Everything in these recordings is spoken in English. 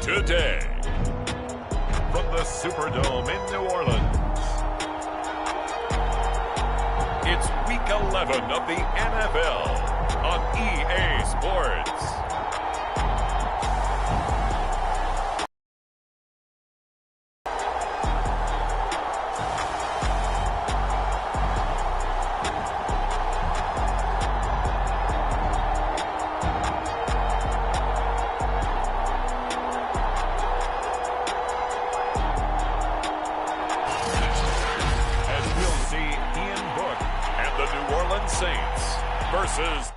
Today, from the Superdome in New Orleans, it's Week 11 of the NFL on EA Sports. Saints versus...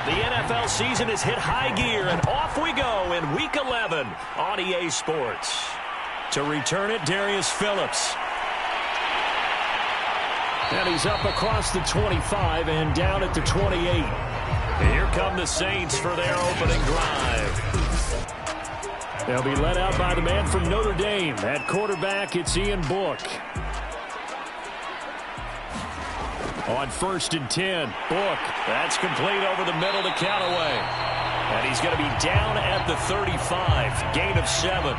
The NFL season has hit high gear, and off we go in Week 11 on EA Sports. To return it, Darius Phillips. And he's up across the 25 and down at the 28. And here come the Saints for their opening drive. They'll be led out by the man from Notre Dame. At quarterback, it's Ian Book. On 1st and 10, Book. That's complete over the middle to Callaway. And he's going to be down at the 35. Gain of 7.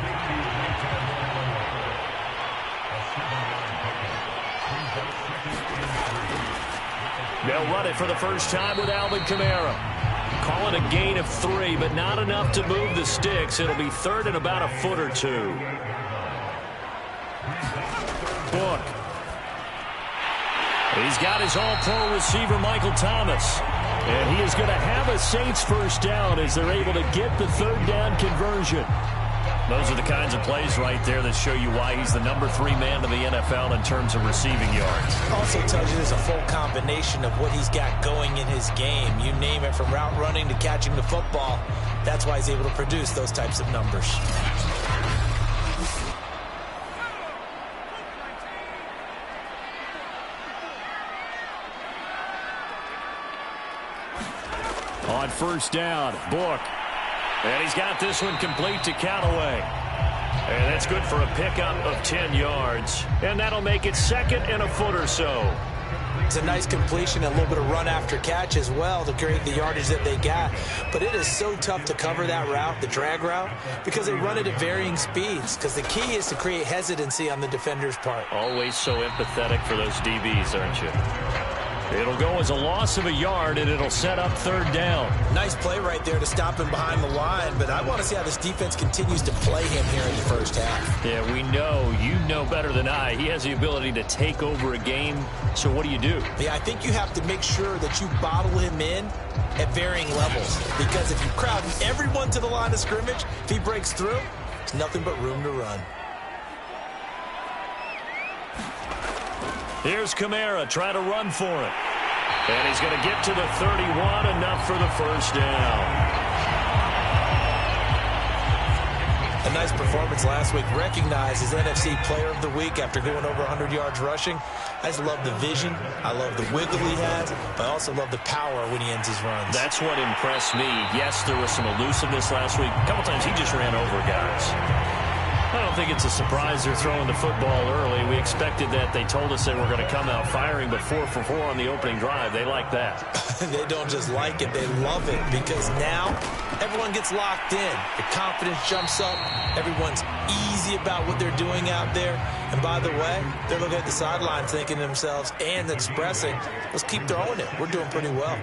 They'll run it for the first time with Alvin Kamara. Call it a gain of 3, but not enough to move the sticks. It'll be third and about a foot or 2. Book. He's got his all-pro receiver, Michael Thomas. And he is going to have a Saints first down as they're able to get the third down conversion. Those are the kinds of plays right there that show you why he's the number 3 man of the NFL in terms of receiving yards. Also tells you there's a full combination of what he's got going in his game. You name it, from route running to catching the football. That's why he's able to produce those types of numbers. On first down, Book. And he's got this one complete to Callaway. And that's good for a pickup of 10 yards. And that'll make it second and a foot or so. It's a nice completion and a little bit of run after catch as well to create the yardage that they got. But it is so tough to cover that route, the drag route, because they run it at varying speeds. Because the key is to create hesitancy on the defender's part. Always so empathetic for those DBs, aren't you? It'll go as a loss of a yard, and it'll set up third down. Nice play right there to stop him behind the line, but I want to see how this defense continues to play him here in the first half. Yeah, we know. You know better than I. He has the ability to take over a game, so what do you do? Yeah, I think you have to make sure that you bottle him in at varying levels, because if you crowd everyone to the line of scrimmage, if he breaks through, there's nothing but room to run. Here's Kamara trying to run for it. And he's going to get to the 31, enough for the first down. A nice performance last week. Recognized as NFC Player of the Week after going over 100 yards rushing. I just love the vision. I love the wiggle he has. But I also love the power when he ends his runs. That's what impressed me. Yes, there was some elusiveness last week. A couple times he just ran over guys. I don't think it's a surprise they're throwing the football early. We expected that. They told us they were going to come out firing, but 4 for 4 on the opening drive. They like that. They don't just like it. They love it, because now everyone gets locked in. The confidence jumps up. Everyone's easy about what they're doing out there. And by the way, they're looking at the sideline thinking to themselves and expressing, let's keep throwing it. We're doing pretty well.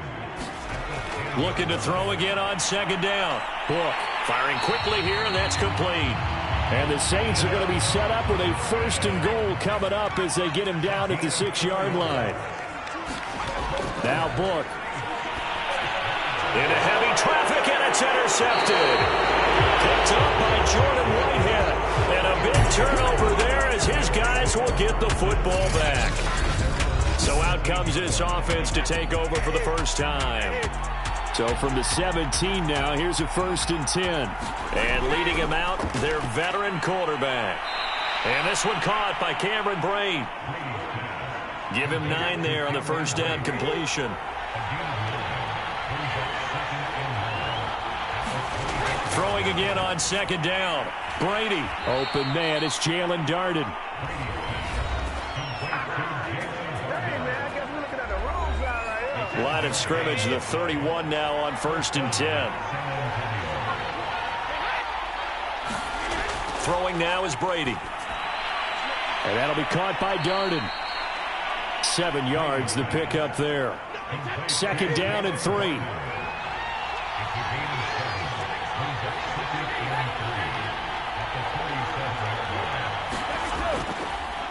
Looking to throw again on second down. Book firing quickly here, and that's complete. And the Saints are going to be set up with a 1st and goal coming up as they get him down at the 6-yard line. Now Book. Into heavy traffic, and it's intercepted. Picked up by Jordan Whitehead. And a big turnover there as his guys will get the football back. So out comes this offense to take over for the first time. So from the 17 now, here's a 1st and 10. And leading him out, their veteran quarterback. And this one caught by Cameron Brate. Give him 9 there on the first down completion. Throwing again on second down. Brady. Open man, it's Jalen Darden. line of scrimmage, the 31 now on 1st and 10. Throwing now is Brady. And that'll be caught by Darden. 7 yards, the pickup there. 2nd down and 3.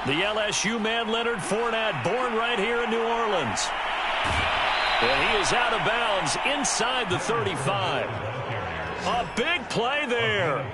The LSU man, Leonard Fournette, born right here in New Orleans. And he is out of bounds inside the 35. A big play there.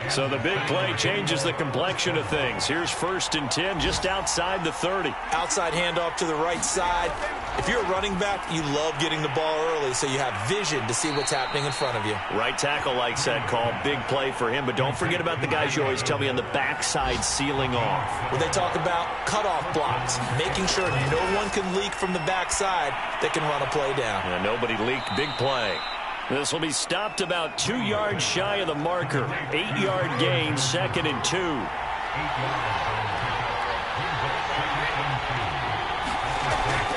So the big play changes the complexion of things. Here's 1st and 10 just outside the 30. Outside handoff to the right side. If you're a running back, you love getting the ball early so you have vision to see what's happening in front of you. Right tackle likes that call. Big play for him. But don't forget about the guys you always tell me on the backside sealing off. Where they talk about cutoff blocks, making sure no one can leak from the backside that can run a play down. Yeah, nobody leaked. Big play. This will be stopped about 2 yards shy of the marker. 8-yard gain, 2nd and 2.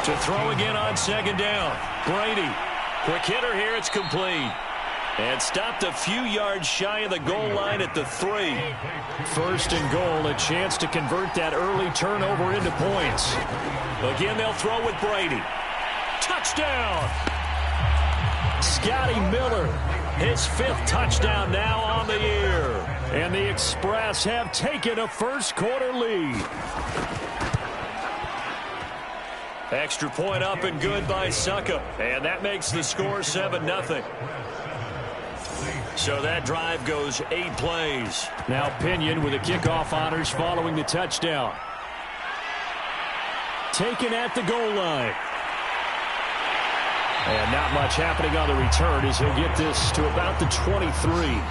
To throw again on 2nd down. Brady. Quick hitter here. It's complete. And stopped a few yards shy of the goal line at the 3. 1st and goal. A chance to convert that early turnover into points. Again, they'll throw with Brady. Touchdown. Scotty Miller, his 5th touchdown now on the year. And the Express have taken a first-quarter lead. Extra point up and good by Suckup. And that makes the score 7-0. So that drive goes 8 plays. Now Pinion with the kickoff honors following the touchdown. Taken at the goal line. And not much happening on the return as he'll get this to about the 23.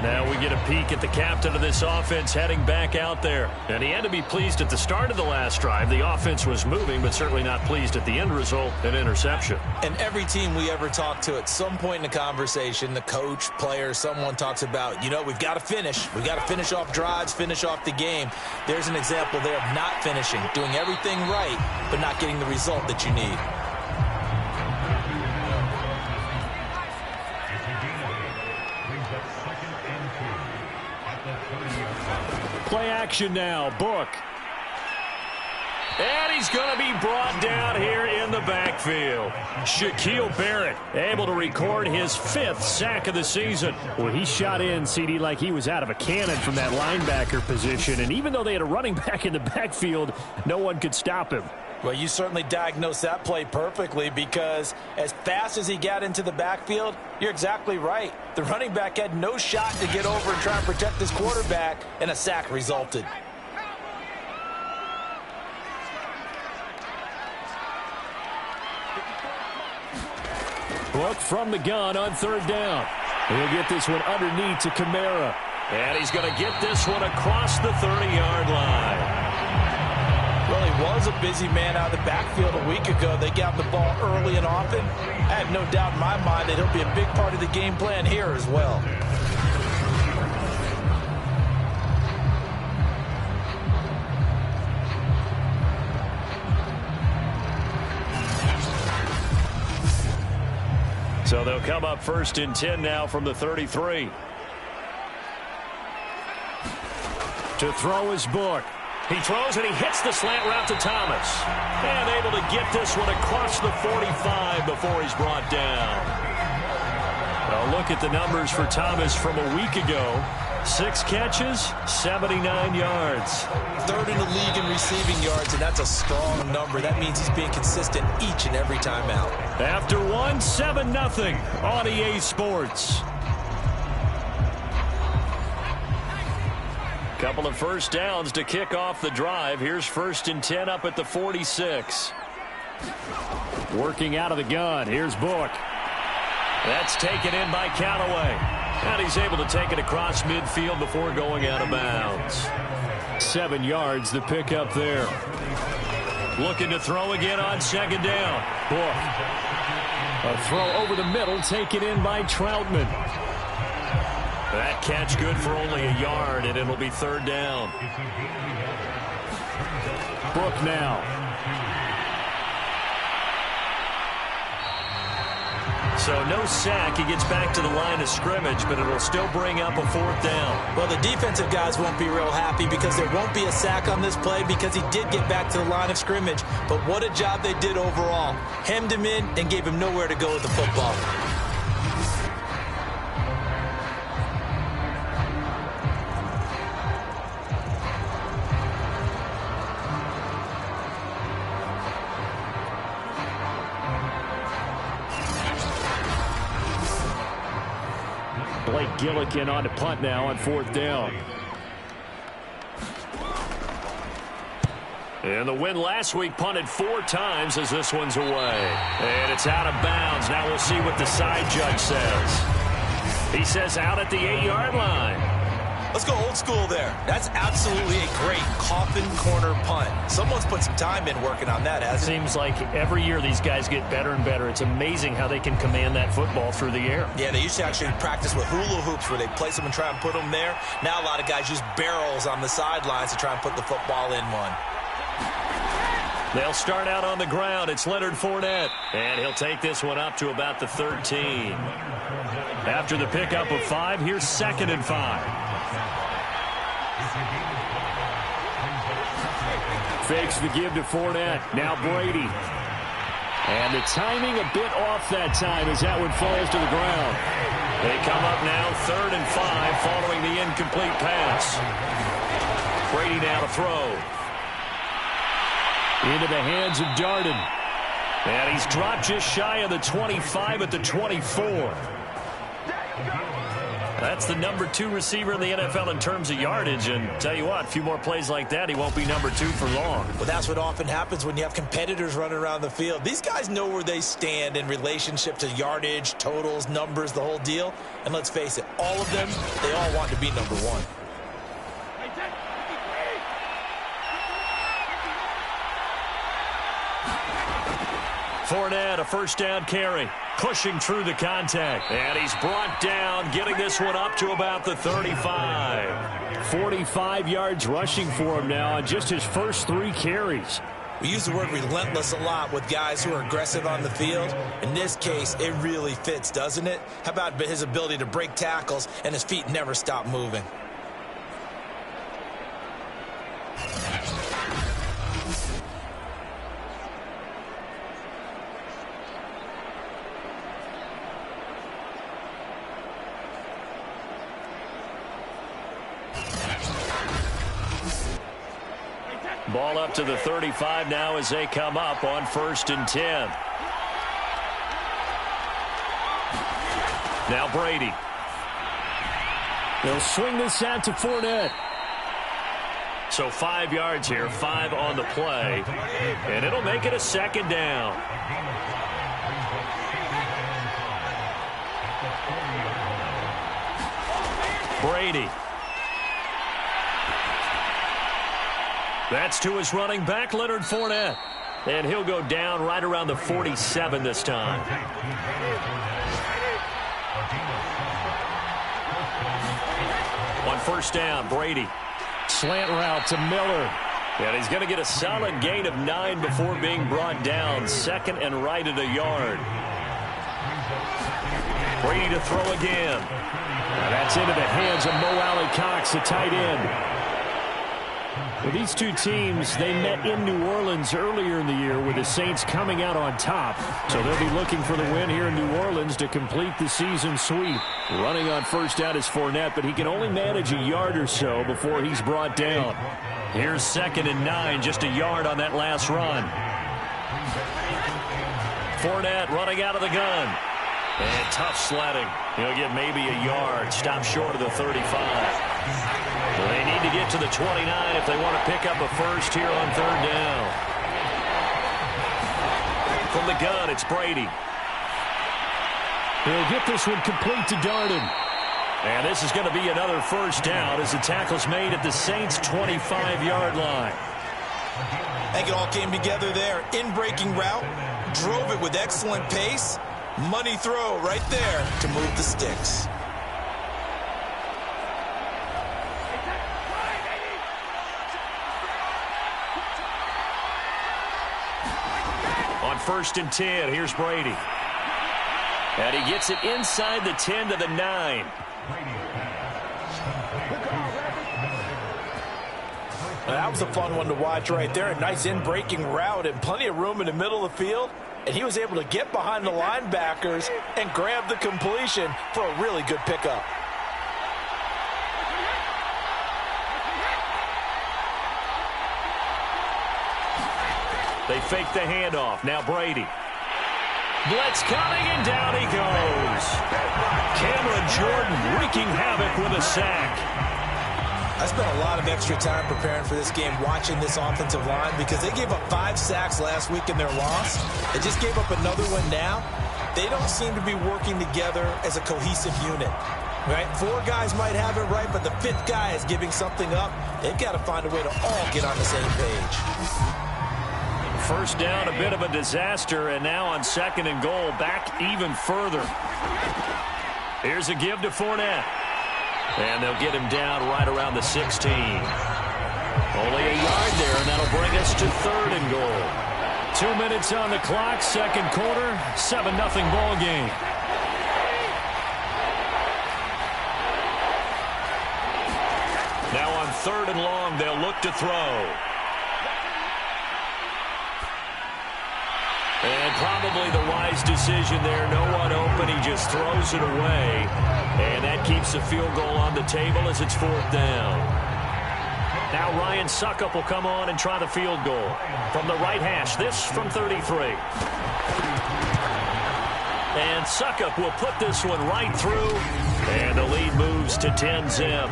Now we get a peek at the captain of this offense heading back out there. And he had to be pleased at the start of the last drive. The offense was moving, but certainly not pleased at the end result, an interception. And every team we ever talk to at some point in the conversation, the coach, player, someone talks about, you know, we've got to finish. We've got to finish off drives, finish off the game. There's an example there of not finishing, doing everything right, but not getting the result that you need. Play action now. Book. And he's going to be brought down here in the backfield. Shaquille Barrett able to record his 5th sack of the season. Well, he shot in, CD, like he was out of a cannon from that linebacker position. And even though they had a running back in the backfield, no one could stop him. Well, you certainly diagnosed that play perfectly because as fast as he got into the backfield, you're exactly right. The running back had no shot to get over and try and protect his quarterback, and a sack resulted. Book from the gun on 3rd down. He'll get this one underneath to Kamara. And he's going to get this one across the 30-yard line. Well, he was a busy man out of the backfield a week ago. They got the ball early and often. I have no doubt in my mind that he'll be a big part of the game plan here as well. So they'll come up 1st and 10 now from the 33. To throw his Book. He throws and he hits the slant route to Thomas. And able to get this one across the 45 before he's brought down. A look at the numbers for Thomas from a week ago. 6 catches, 79 yards. 3rd in the league in receiving yards, and that's a strong number. That means he's being consistent each and every time out. After 7-0 on EA Sports. Couple of first downs to kick off the drive. Here's 1st and 10 up at the 46. Working out of the gun. Here's Book. That's taken in by Callaway. And he's able to take it across midfield before going out of bounds. 7 yards, the pickup there. Looking to throw again on 2nd down. Book. A throw over the middle, taken in by Troutman. That catch good for only a yard, and it'll be 3rd down. book now. So no sack. He gets back to the line of scrimmage, but it will still bring up a 4th down. Well, the defensive guys won't be real happy because there won't be a sack on this play because he did get back to the line of scrimmage. But what a job they did overall. Hemmed him in and gave him nowhere to go with the football. Gillikin on to punt now on 4th down. And the win last week punted 4 times as this one's away. And it's out of bounds. Now we'll see what the side judge says. He says out at the 8-yard line. Let's go old school there. That's absolutely a great coffin corner punt. Someone's put some time in working on that, hasn't it? Seems like every year these guys get better and better. It's amazing how they can command that football through the air. Yeah, they used to actually practice with hula hoops where they place them and try and put them there. Now a lot of guys use barrels on the sidelines to try and put the football in one. They'll start out on the ground. It's Leonard Fournette. And he'll take this one up to about the 13. After the pickup of 5, here's 2nd and 5. Fakes the give to Fournette. Now Brady. And the timing a bit off that time as that one falls to the ground. They come up now 3rd and 5 following the incomplete pass. Brady now to throw. Into the hands of Darden. And he's dropped just shy of the 25 at the 24. That's the number 2 receiver in the NFL in terms of yardage. And tell you what, a few more plays like that, he won't be number 2 for long. Well, that's what often happens when you have competitors running around the field. These guys know where they stand in relationship to yardage, totals, numbers, the whole deal. And let's face it, all of them, they all want to be number 1. Fournette, a 1st down carry, pushing through the contact. And he's brought down, getting this one up to about the 35. 45 yards rushing for him now on just his first 3 carries. We use the word relentless a lot with guys who are aggressive on the field. In this case, it really fits, doesn't it? How about his ability to break tackles and his feet never stop moving? Ball up to the 35 now as they come up on 1st and 10. Now Brady. They'll swing this out to Fournette. So 5 yards here, 5 on the play. And it'll make it a 2nd down. Brady. That's to his running back, Leonard Fournette. And he'll go down right around the 47 this time. On 1st down, Brady. Slant route to Miller. And he's going to get a solid gain of 9 before being brought down. 2nd and right at a yard. Brady to throw again. Now that's into the hands of Mo Alley-Cox, the tight end. Well, these two teams, they met in New Orleans earlier in the year with the Saints coming out on top. So they'll be looking for the win here in New Orleans to complete the season sweep. Running on 1st down is Fournette, but he can only manage a yard or so before he's brought down. Here's 2nd and 9, just a yard on that last run. Fournette running out of the gun. And tough sledding. He'll get maybe a yard. Stop short of the 35. They need to get to the 29 if they want to pick up a 1st here on 3rd down. From the gun, it's Brady. He'll get this one complete to Darden. And this is going to be another 1st down as the tackle's made at the Saints' 25-yard line. I think it all came together there. In-breaking route, drove it with excellent pace. Money throw right there to move the sticks. on 1st and 10, here's Brady. And he gets it inside the 10 to the 9. That was a fun one to watch right there. A nice in-breaking route and plenty of room in the middle of the field. And he was able to get behind the linebackers and grab the completion for a really good pickup. They fake the handoff. Now Brady. Blitz coming, and down he goes. Cameron Jordan wreaking havoc with a sack. I spent a lot of extra time preparing for this game, watching this offensive line, because they gave up 5 sacks last week in their loss. They just gave up another one now. They don't seem to be working together as a cohesive unit. Right? 4 guys might have it right, but the 5th guy is giving something up. They've got to find a way to all get on the same page. First down, a bit of a disaster, and now on 2nd and goal, back even further. Here's a give to Fournette. And they'll get him down right around the 16. Only a yard there, and that'll bring us to 3rd and goal. 2 minutes on the clock, 2nd quarter, 7-0 ball game. Now on 3rd and long, they'll look to throw. And probably the wise decision there. No one open. He just throws it away. And that keeps the field goal on the table as it's 4th down. Now Ryan Suckup will come on and try the field goal. From the right hash, this from 33. And Suckup will put this one right through. And the lead moves to 10-zip.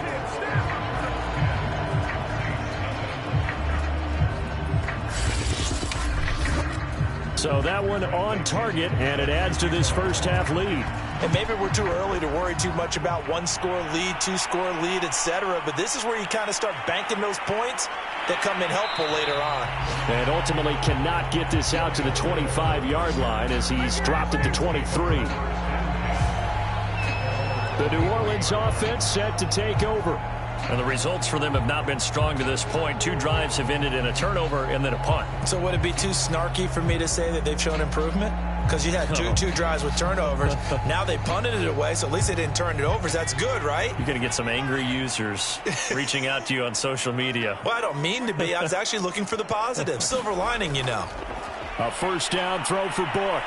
So that one on target, and it adds to this first half lead. And maybe we're too early to worry too much about 1-score lead, 2-score lead, etc. But this is where you kind of start banking those points that come in helpful later on. And ultimately cannot get this out to the 25-yard line as he's dropped at the 23. The New Orleans offense set to take over. And the results for them have not been strong to this point. 2 drives have ended in a turnover and then a punt. So would it be too snarky for me to say that they've shown improvement? Because you had two drives with turnovers. Now they punted it away, so at least they didn't turn it over. So that's good, right? You're going to get some angry users reaching out to you on social media. Well, I don't mean to be. I was actually looking for the positive. Silver lining, you know. A first down throw for Book.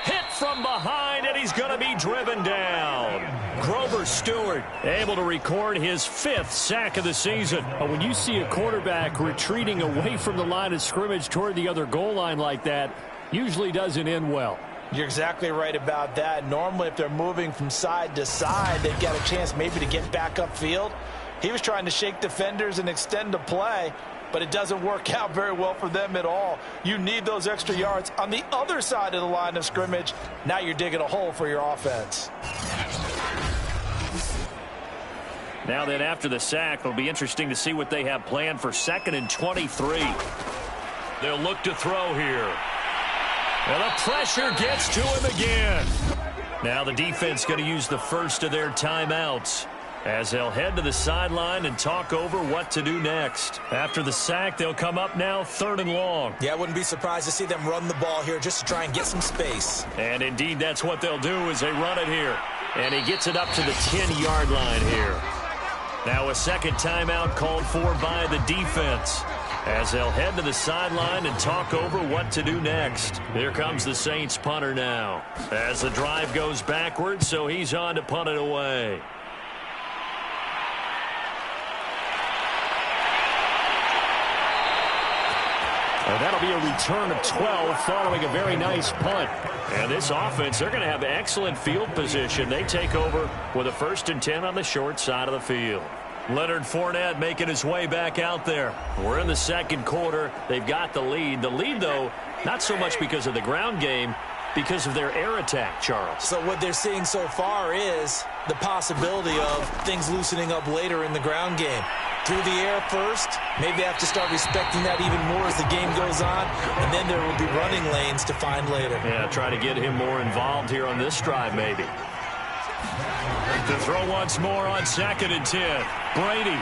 Hit from behind, and he's going to be driven down. Grover Stewart able to record his 5th sack of the season. When you see a quarterback retreating away from the line of scrimmage toward the other goal line like that, usually doesn't end well. You're exactly right about that. Normally, if they're moving from side to side, they've got a chance maybe to get back upfield. He was trying to shake defenders and extend the play, but it doesn't work out very well for them at all. You need those extra yards on the other side of the line of scrimmage. Now you're digging a hole for your offense. Now then, after the sack, it'll be interesting to see what they have planned for 2nd and 23. They'll look to throw here. And the pressure gets to him again. Now the defense going to use the first of their timeouts as they'll head to the sideline and talk over what to do next. After the sack, they'll come up now 3rd and long. Yeah, I wouldn't be surprised to see them run the ball here just to try and get some space. And indeed, that's what they'll do as they run it here. And he gets it up to the 10-yard line here. Now a 2nd timeout called for by the defense as they'll head to the sideline and talk over what to do next. Here comes the Saints punter now as the drive goes backwards, so he's on to punt it away. And that'll be a return of 12 following a very nice punt. And this offense, they're going to have excellent field position. They take over with a 1st and 10 on the short side of the field. Leonard Fournette making his way back out there. We're in the 2nd quarter. They've got the lead. The lead, though, not so much because of the ground game, because of their air attack, Charles. So what they're seeing so far is the possibility of things loosening up later in the ground game. Through the air first, maybe they have to start respecting that even more as the game goes on, and then there will be running lanes to find later. Yeah, try to get him more involved here on this drive, maybe. To throw once more on 2nd and 10. Brady.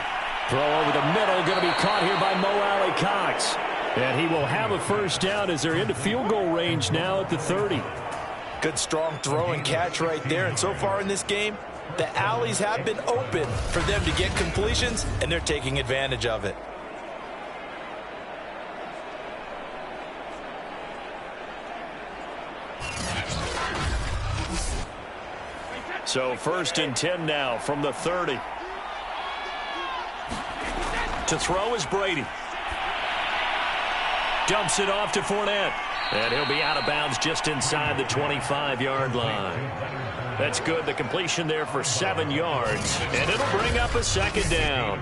Throw over the middle, going to be caught here by Mo Alley-Cox. And he will have a first down as they're into field goal range now at the 30. Good strong throw and catch right there. And so far in this game, the alleys have been open for them to get completions, and they're taking advantage of it. So 1st and 10 now from the 30. To throw is Brady. Dumps it off to Fournette. And he'll be out of bounds just inside the 25-yard line. That's good. The completion there for 7 yards. And it'll bring up a second down.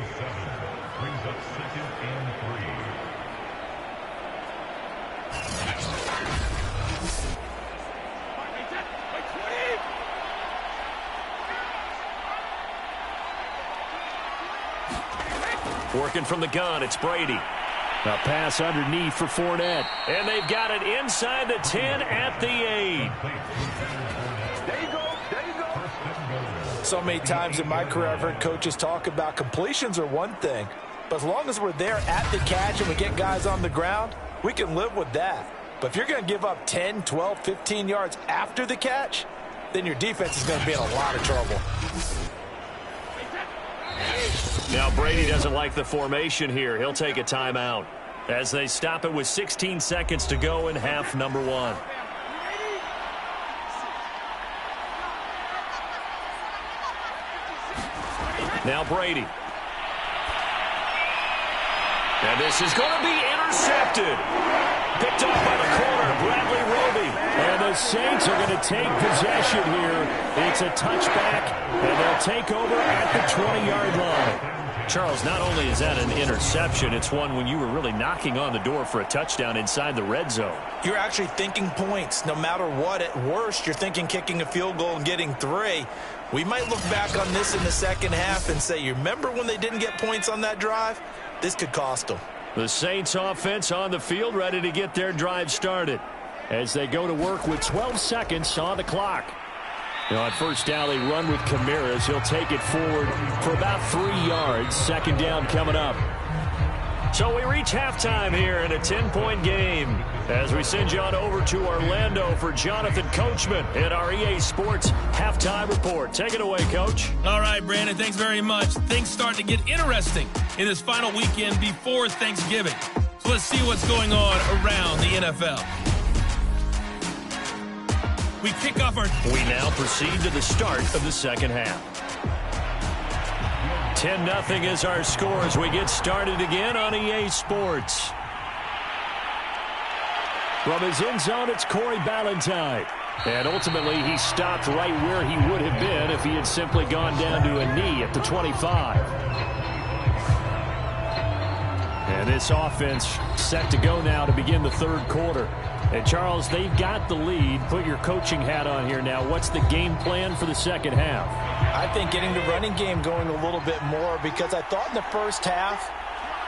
Working from the gun, it's Brady. A pass underneath for Fournette. And they've got it inside the 10 at the 8. There you go. There you go. So many times in my career I've heard coaches talk about completions are one thing. But as long as we're there at the catch and we get guys on the ground, we can live with that. But if you're going to give up 10, 12, 15 yards after the catch, then your defense is going to be in a lot of trouble. Now Brady doesn't like the formation here. He'll take a timeout as they stop it with 16 seconds to go in half number 1. Now Brady. And this is going to be intercepted. Picked up by the corner, Bradley Roby. And the Saints are going to take possession here. It's a touchback, and they'll take over at the 20-yard line. Charles, not only is that an interception, it's one when you were really knocking on the door for a touchdown inside the red zone. You're actually thinking points. No matter what, at worst, you're thinking kicking a field goal and getting 3. We might look back on this in the second half and say, you remember when they didn't get points on that drive? This could cost them. The Saints offense on the field ready to get their drive started as they go to work with 12 seconds on the clock. On first down, they run with Kamara. He'll take it forward for about 3 yards. Second down coming up. So we reach halftime here in a 10-point game as we send you on over to Orlando for Jonathan Coachman at our EA Sports Halftime Report. Take it away, Coach. All right, Brandon, thanks very much. Things start to get interesting in this final weekend before Thanksgiving. So let's see what's going on around the NFL. We kick off our... We now proceed to the start of the second half. 10-0 is our score as we get started again on EA Sports. From his end zone, it's Corey Ballantyne. And ultimately, he stopped right where he would have been if he had simply gone down to a knee at the 25. And this offense set to go now to begin the third quarter. And, Charles, they've got the lead. Put your coaching hat on here now. What's the game plan for the second half? I think getting the running game going a little bit more because I thought in the first half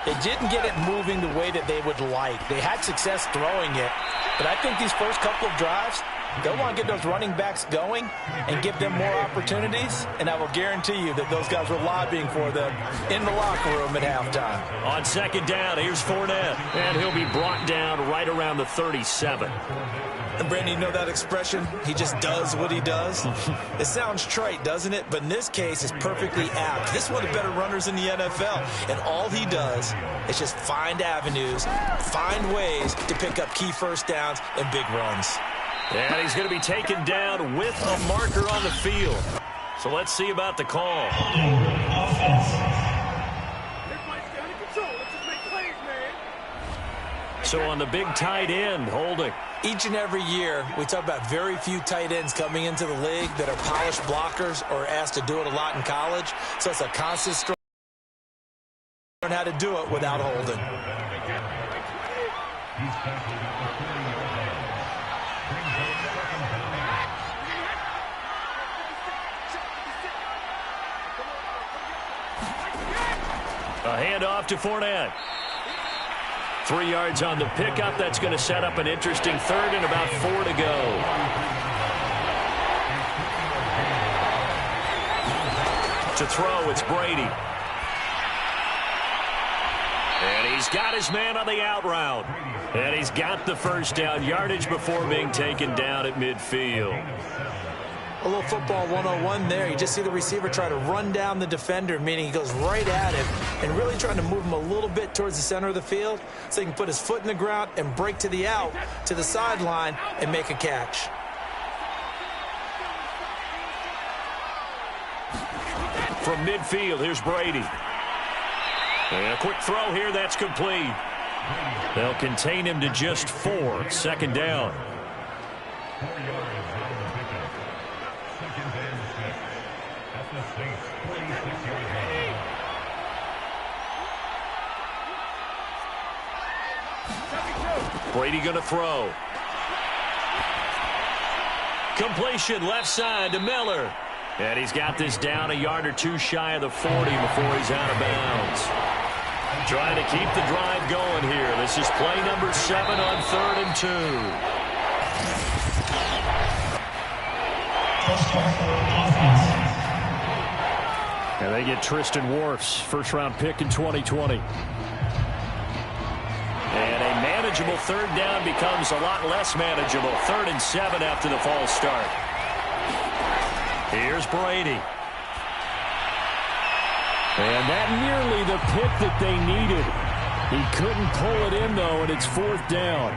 they didn't get it moving the way that they would like. They had success throwing it, but I think these first couple of drives, they'll want to get those running backs going and give them more opportunities, and I will guarantee you that those guys were lobbying for them in the locker room at halftime. On second down, here's Fournette, and he'll be brought down right around the 37. And, Brandon, you know that expression, he just does what he does? It sounds trite, doesn't it? But in this case, it's perfectly apt. This is one of the better runners in the NFL, and all he does is just find avenues, find ways to pick up key first downs and big runs. And he's going to be taken down with a marker on the field. So let's see about the call. So on the big tight end, holding. Each and every year, we talk about very few tight ends coming into the league that are polished blockers or asked to do it a lot in college. So it's a constant story. Learn how to do it without holding. A handoff to Fournette. 3 yards on the pickup. That's going to set up an interesting third and about 4 to go. To throw, it's Brady. And He's got his man on the out route. And he's got the first down yardage before being taken down at midfield. A little football 101 there. You just see the receiver try to run down the defender, meaning he goes right at him and really trying to move him a little bit towards the center of the field so he can put his foot in the ground and break to the out, to the sideline, and make a catch. From midfield, here's Brady. And a quick throw here, that's complete. They'll contain him to just 4. Second down. Brady going to throw. Completion left side to Miller. And he's got this down a yard or two shy of the 40 before he's out of bounds. Trying to keep the drive going here. This is play number 7 on 3rd and 2. And they get Tristan Wirfs, first-round pick in 2020. And a manageable 3rd down becomes a lot less manageable. 3rd and 7 after the false start. Here's Brady. And that nearly the pick that they needed. He couldn't pull it in, though, and it's 4th down.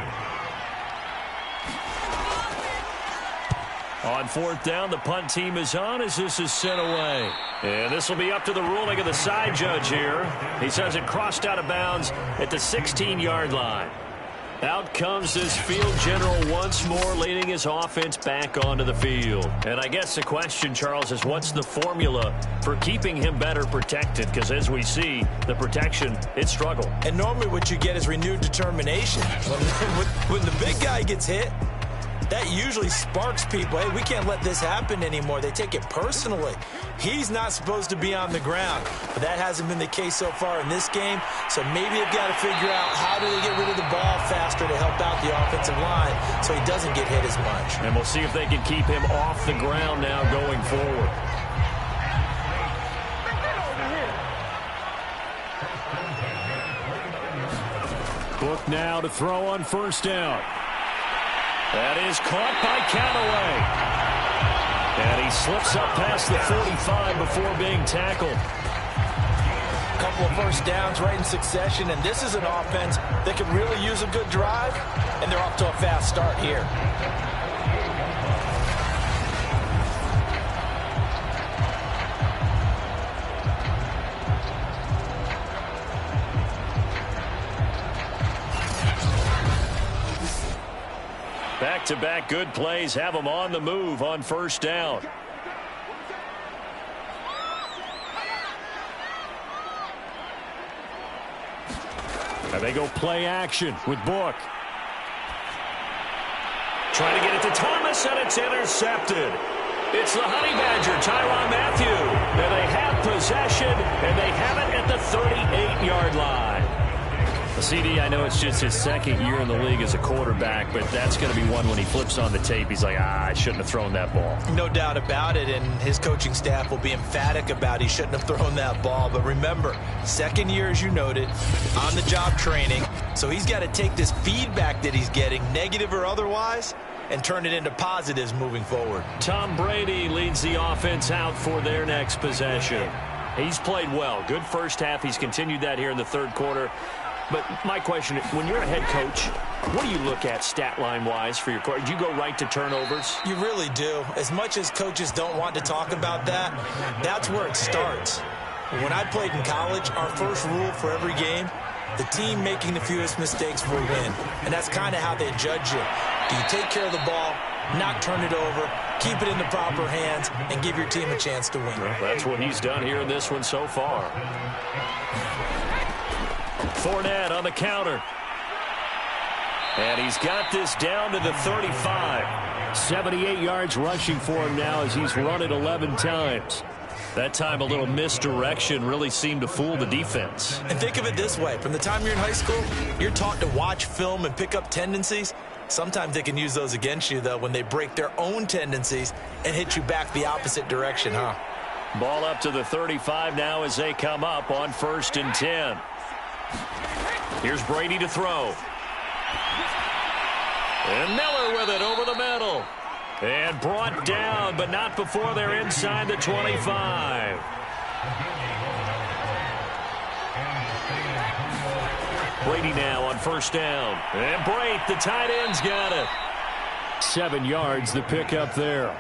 On 4th down, the punt team is on as this is sent away. And this will be up to the ruling of the side judge here. He says it crossed out of bounds at the 16-yard line. Out comes this field general once more, leading his offense back onto the field. And I guess the question, Charles, is what's the formula for keeping him better protected? Because as we see, the protection, it struggled. And normally what you get is renewed determination. When the big guy gets hit, that usually sparks people. Hey, we can't let this happen anymore. They take it personally. He's not supposed to be on the ground, but that hasn't been the case so far in this game. So maybe they've got to figure out how do they get rid of the ball faster to help out the offensive line so he doesn't get hit as much. And we'll see if they can keep him off the ground now going forward. Book now to throw on 1st down. That is caught by Callaway. And he slips up past the 45 before being tackled. A couple of 1st downs right in succession, and this is an offense that could really use a good drive, and they're off to a fast start here. Back-to-back good plays have them on the move on 1st down. And they go play action with Book. Trying to get it to Thomas, and it's intercepted. It's the Honey Badger, Tyrann Mathieu. And they have possession, and they have it at the 38-yard line. CD, I know it's just his 2nd year in the league as a quarterback, but that's going to be one when he flips on the tape. He's like, I shouldn't have thrown that ball. No doubt about it, and his coaching staff will be emphatic about he shouldn't have thrown that ball. But remember, 2nd year, as you noted, on-the-job training. So he's got to take this feedback that he's getting, negative or otherwise, and turn it into positives moving forward. Tom Brady leads the offense out for their next possession. He's played well. Good first half. He's continued that here in the 3rd quarter. But my question, when you're a head coach, what do you look at stat line-wise for your court? Do you go right to turnovers? You really do. As much as coaches don't want to talk about that, that's where it starts. When I played in college, our first rule for every game, the team making the fewest mistakes will win. And that's kind of how they judge you. Do you take care of the ball, not turn it over, keep it in the proper hands, and give your team a chance to win? Well, that's what he's done here in this one so far. Fournette on the counter. And he's got this down to the 35. 78 yards rushing for him now as he's run it 11 times. That time a little misdirection really seemed to fool the defense. And think of it this way. From the time you're in high school, you're taught to watch film and pick up tendencies. Sometimes they can use those against you, though, when they break their own tendencies and hit you back the opposite direction, huh? Ball up to the 35 now as they come up on 1st and 10. Here's Brady to throw. And Miller with it over the middle. And brought down, but not before they're inside the 25. Brady now on first down. And Brate, the tight end's got it. 7 yards, the pickup there.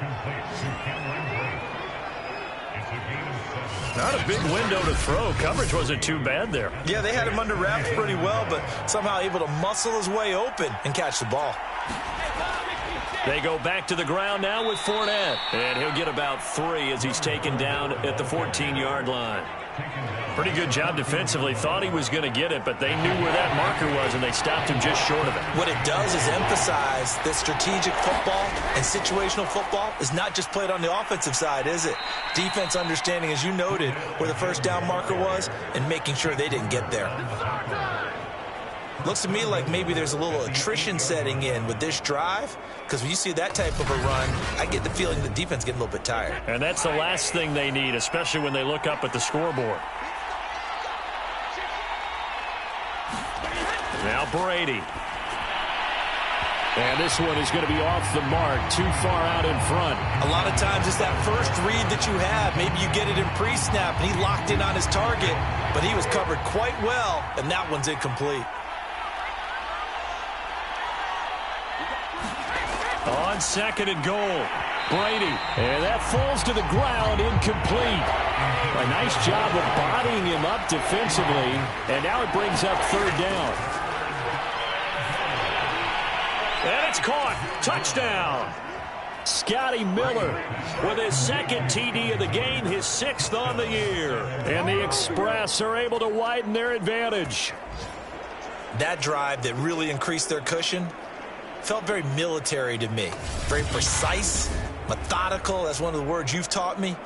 Not a big window to throw. Coverage wasn't too bad there. Yeah, they had him under wraps pretty well, but somehow able to muscle his way open and catch the ball. They go back to the ground now with Fournette. And he'll get about 3 as he's taken down at the 14-yard line. Pretty good job defensively. Thought he was going to get it, but they knew where that marker was, and they stopped him just short of it. What it does is emphasize that strategic football and situational football is not just played on the offensive side, is it? Defense understanding, as you noted, where the first down marker was and making sure they didn't get there. Looks to me like maybe there's a little attrition setting in with this drive, because when you see that type of a run, I get the feeling the defense getting a little bit tired. And that's the last thing they need, especially when they look up at the scoreboard. Now Brady. And this one is going to be off the mark, too far out in front. A lot of times it's that first read that you have. Maybe you get it in pre-snap, and he locked in on his target, but he was covered quite well, and that one's incomplete. On second and goal, Brady. And that falls to the ground, incomplete. A nice job of bodying him up defensively, and now it brings up third down. And it's caught. Touchdown. Scotty Miller with his second TD of the game, his 6th on the year. And the Express are able to widen their advantage. That drive that really increased their cushion felt very military to me. Very precise, methodical. That's one of the words you've taught me.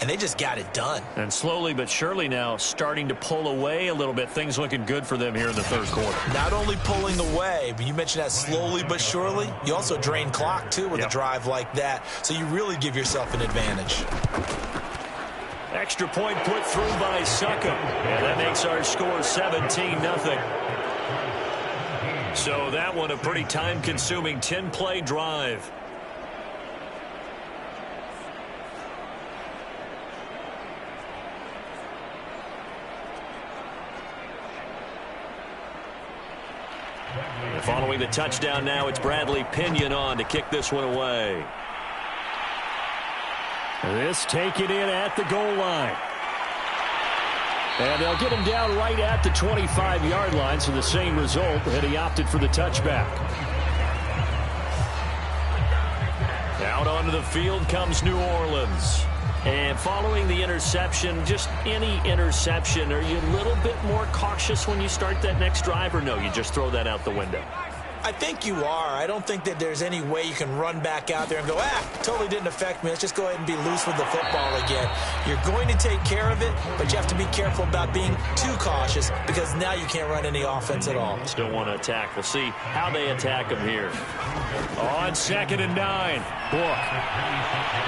And they just got it done. And slowly but surely now starting to pull away a little bit. Things looking good for them here in the third quarter. Not only pulling away, but you mentioned that slowly but surely. You also drain clock, too, with a drive like that. So you really give yourself an advantage. Extra point put through by Suckham. And that makes our score 17-0. So that one a pretty time-consuming 10-play drive. Following the touchdown now, it's Bradley Pinion on to kick this one away. This taken in at the goal line. And they'll get him down right at the 25-yard line, so the same result, and he opted for the touchback. Out onto the field comes New Orleans. And following the interception, just any interception, are you a little bit more cautious when you start that next drive, or no, you just throw that out the window? I think you are. I don't think that there's any way you can run back out there and go, totally didn't affect me. Let's just go ahead and be loose with the football again. You're going to take care of it, but you have to be careful about being too cautious because now you can't run any offense at all. Still want to attack. We'll see how they attack him here. On 2nd and 9, Book.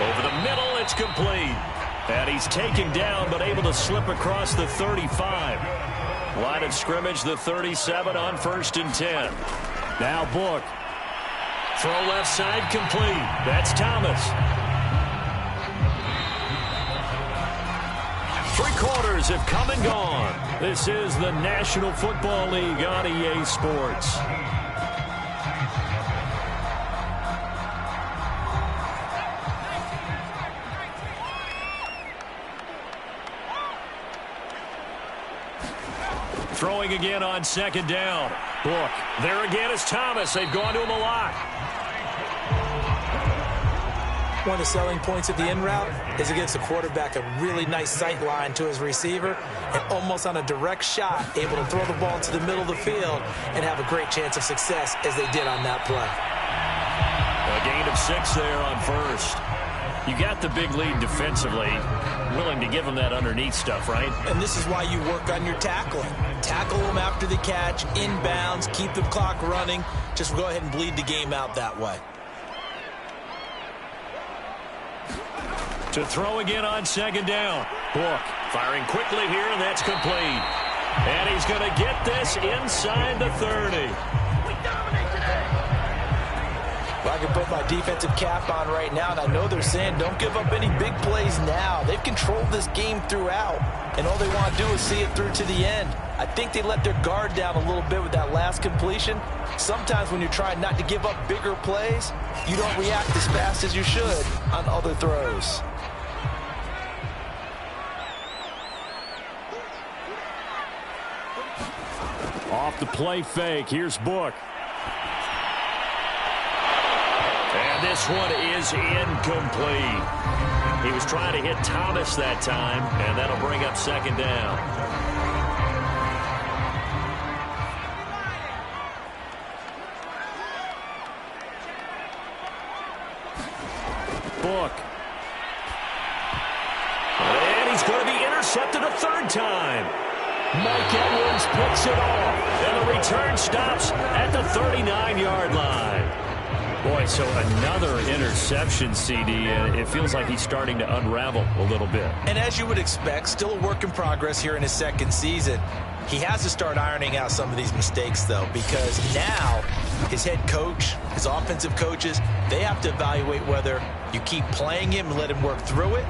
Over the middle, it's complete. And he's taken down, but able to slip across the 35. Line of scrimmage, the 37 on 1st and 10. Now Book. Throw left side complete. That's Thomas. 3 quarters have come and gone. This is the National Football League on EA Sports. Throwing again on 2nd down. Book. There again is Thomas. They've gone to him a lot. One of the selling points of the in route is it gives the quarterback a really nice sight line to his receiver and almost on a direct shot able to throw the ball into the middle of the field and have a great chance of success as they did on that play. A gain of 6 there on 1st. You got the big lead defensively, willing to give them that underneath stuff, right? And this is why you work on your tackling. Tackle them after the catch, inbounds, keep the clock running. Just go ahead and bleed the game out that way. To throw again on 2nd down. Book firing quickly here, and that's complete. And he's going to get this inside the 30. Well, I can put my defensive cap on right now, and I know they're saying don't give up any big plays now. They've controlled this game throughout, and all they want to do is see it through to the end. I think they let their guard down a little bit with that last completion. Sometimes when you're trying not to give up bigger plays, you don't react as fast as you should on other throws. Off the play fake, here's Book. And this one is incomplete. He was trying to hit Thomas that time, and that'll bring up second down. Book. And he's going to be intercepted a third time. Mike Edwards picks it off, and the return stops at the 39-yard line. Boy, so another interception, CD. It feels like he's starting to unravel a little bit. And as you would expect, still a work in progress here in his second season. He has to start ironing out some of these mistakes, though, because now his head coach, his offensive coaches, they have to evaluate whether you keep playing him and let him work through it,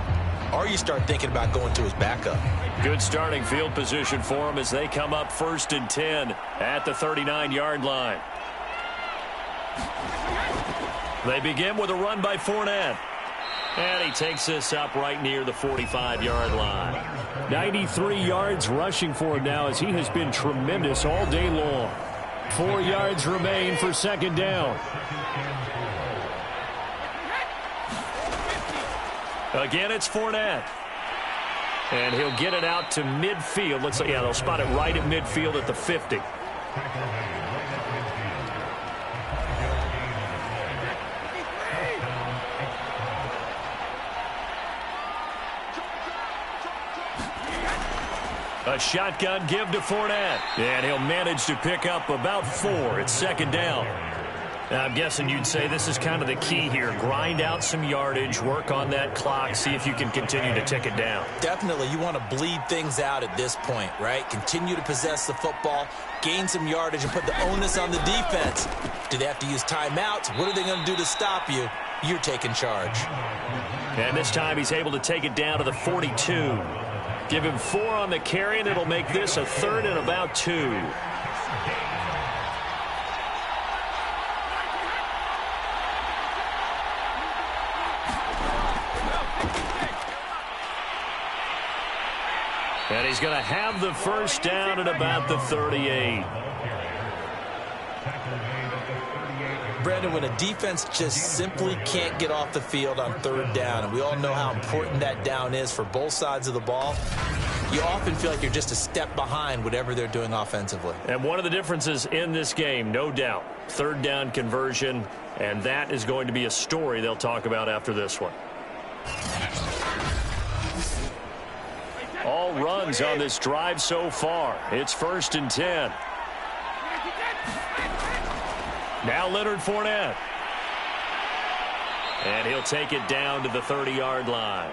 or you start thinking about going to his backup. Good starting field position for him as they come up 1st and 10 at the 39-yard line. They begin with a run by Fournette. And he takes this up right near the 45-yard line. 93 yards rushing for him now as he has been tremendous all day long. 4 yards remain for second down. Again, it's Fournette. And he'll get it out to midfield. Let's say, yeah, they'll spot it right at midfield at the 50. A shotgun give to Fournette. And he'll manage to pick up about 4. It's second down. Now, I'm guessing you'd say this is kind of the key here. Grind out some yardage, work on that clock, see if you can continue to tick it down. Definitely. You want to bleed things out at this point, right? Continue to possess the football, gain some yardage, and put the onus on the defense. Do they have to use timeouts? What are they going to do to stop you? You're taking charge. And this time he's able to take it down to the 42. Give him 4 on the carry, and it'll make this a 3rd and about 2. And he's going to have the first down at about the 38. Brandon, when a defense just simply can't get off the field on 3rd down, and we all know how important that down is for both sides of the ball, you often feel like you're just a step behind whatever they're doing offensively. And one of the differences in this game, no doubt, 3rd down conversion, and that is going to be a story they'll talk about after this one. All runs on this drive so far. It's 1st and 10. Now Leonard Fournette. And he'll take it down to the 30-yard line.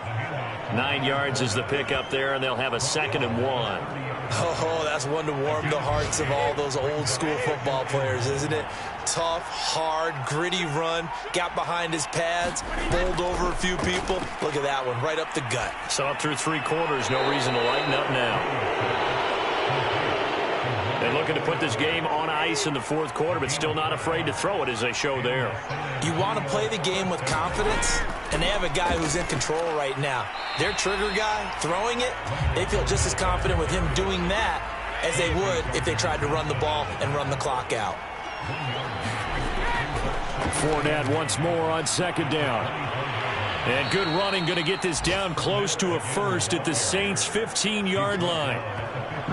9 yards is the pickup there, and they'll have a 2nd and 1. Oh, that's one to warm the hearts of all those old-school football players, isn't it? Tough, hard, gritty run, got behind his pads, bowled over a few people. Look at that one, right up the gut. So up through 3 quarters, no reason to lighten up now. They're looking to put this game on ice in the 4th quarter, but still not afraid to throw it as they show there. You want to play the game with confidence, and they have a guy who's in control right now. Their trigger guy, throwing it, they feel just as confident with him doing that as they would if they tried to run the ball and run the clock out. Fournette once more on 2nd down. And good running, going to get this down close to a 1st at the Saints' 15-yard line.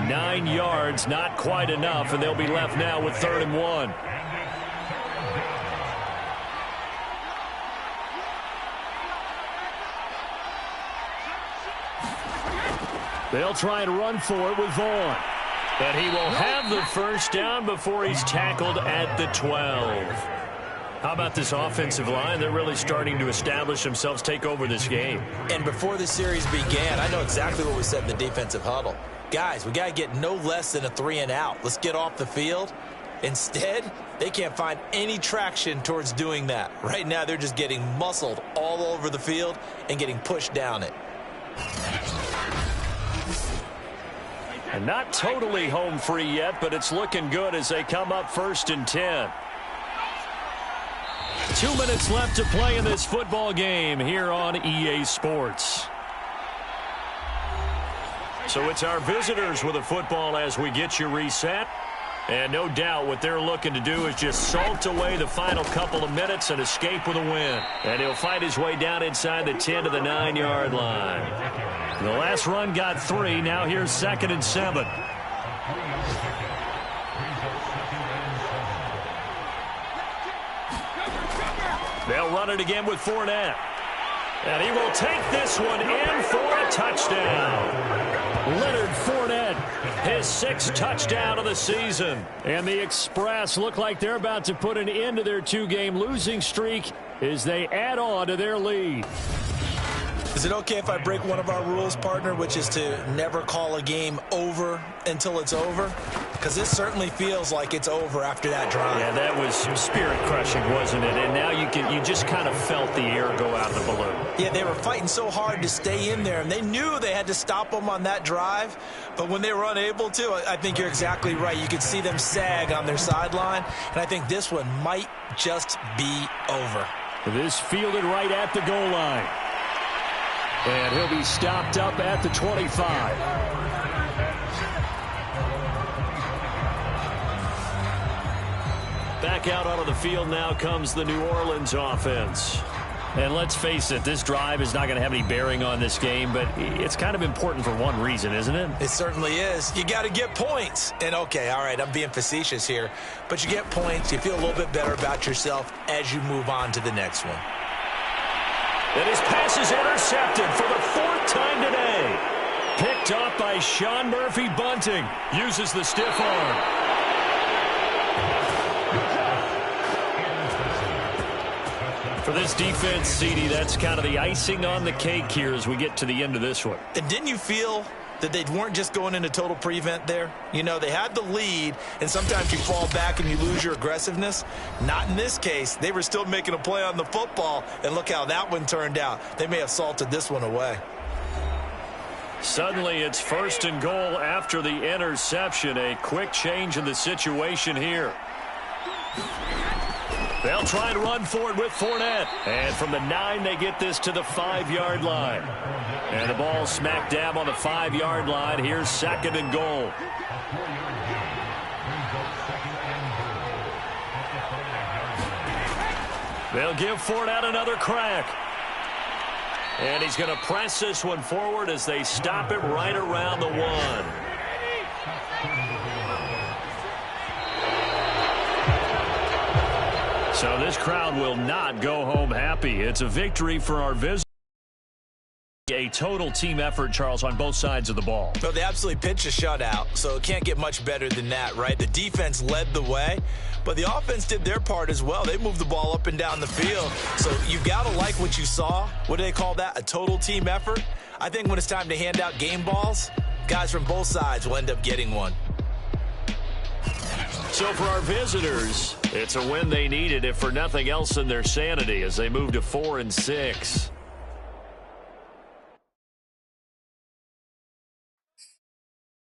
9 yards, not quite enough, and they'll be left now with 3rd and 1. They'll try and run for it with Vaughn. But he will have the first down before he's tackled at the 12. How about this offensive line? They're really starting to establish themselves, take over this game. And before the series began, I know exactly what we said in the defensive huddle. guys, we got to get no less than a 3-and-out. Let's get off the field. Instead, they can't find any traction towards doing that. Right now, they're just getting muscled all over the field and getting pushed down it. And not totally home free yet, but it's looking good as they come up 1st and 10. 2 minutes left to play in this football game here on EA Sports. So it's our visitors with a football as we get you reset. And no doubt what they're looking to do is just salt away the final couple of minutes and escape with a win. And he'll fight his way down inside the 10 to the 9-yard line. The last run got 3. Now here's 2nd and 7. They'll run it again with Fournette. And he will take this one in for a touchdown. Leonard Fournette, his 6th touchdown of the season. And the Express look like they're about to put an end to their 2-game losing streak as they add on to their lead. Is it okay if I break one of our rules, partner, which is to never call a game over until it's over? Because this certainly feels like it's over after that drive. Yeah, that was spirit-crushing, wasn't it? And now you just kind of felt the air go out of the balloon. Yeah, they were fighting so hard to stay in there, and they knew they had to stop them on that drive. But when they were unable to, I think you're exactly right. You could see them sag on their sideline, and I think this one might just be over. This fielded right at the goal line. And he'll be stopped up at the 25. Back out onto the field now comes the New Orleans offense. And let's face it, this drive is not going to have any bearing on this game, but it's kind of important for one reason, isn't it? It certainly is. You got to get points. And, okay, all right, I'm being facetious here, but you get points, you feel a little bit better about yourself as you move on to the next one. And his pass is intercepted for the 4th time today. Picked off by Sean Murphy-Bunting. Uses the stiff arm. For this defense, CD, that's kind of the icing on the cake here as we get to the end of this one. And didn't you feel that they weren't just going into total prevent there? You know, they had the lead, and sometimes you fall back and you lose your aggressiveness. Not in this case. They were still making a play on the football, and look how that one turned out. They may have salted this one away. Suddenly, it's 1st and goal after the interception. A quick change in the situation here. They'll try to run forward with Fournette. And from the 9, they get this to the 5-yard line. And the ball smack dab on the 5-yard line. Here's 2nd and goal. They'll give Fournette another crack. And he's going to press this one forward as they stop it right around the 1. So this crowd will not go home happy. It's a victory for our visitors. A total team effort, Charles, on both sides of the ball. So they absolutely pitched a shutout, so it can't get much better than that, right? The defense led the way, but the offense did their part as well. They moved the ball up and down the field. So you've got to like what you saw. What do they call that? A total team effort? I think when it's time to hand out game balls, guys from both sides will end up getting one. So for our visitors, it's a win they needed, if for nothing else, in their sanity as they move to 4 and 6.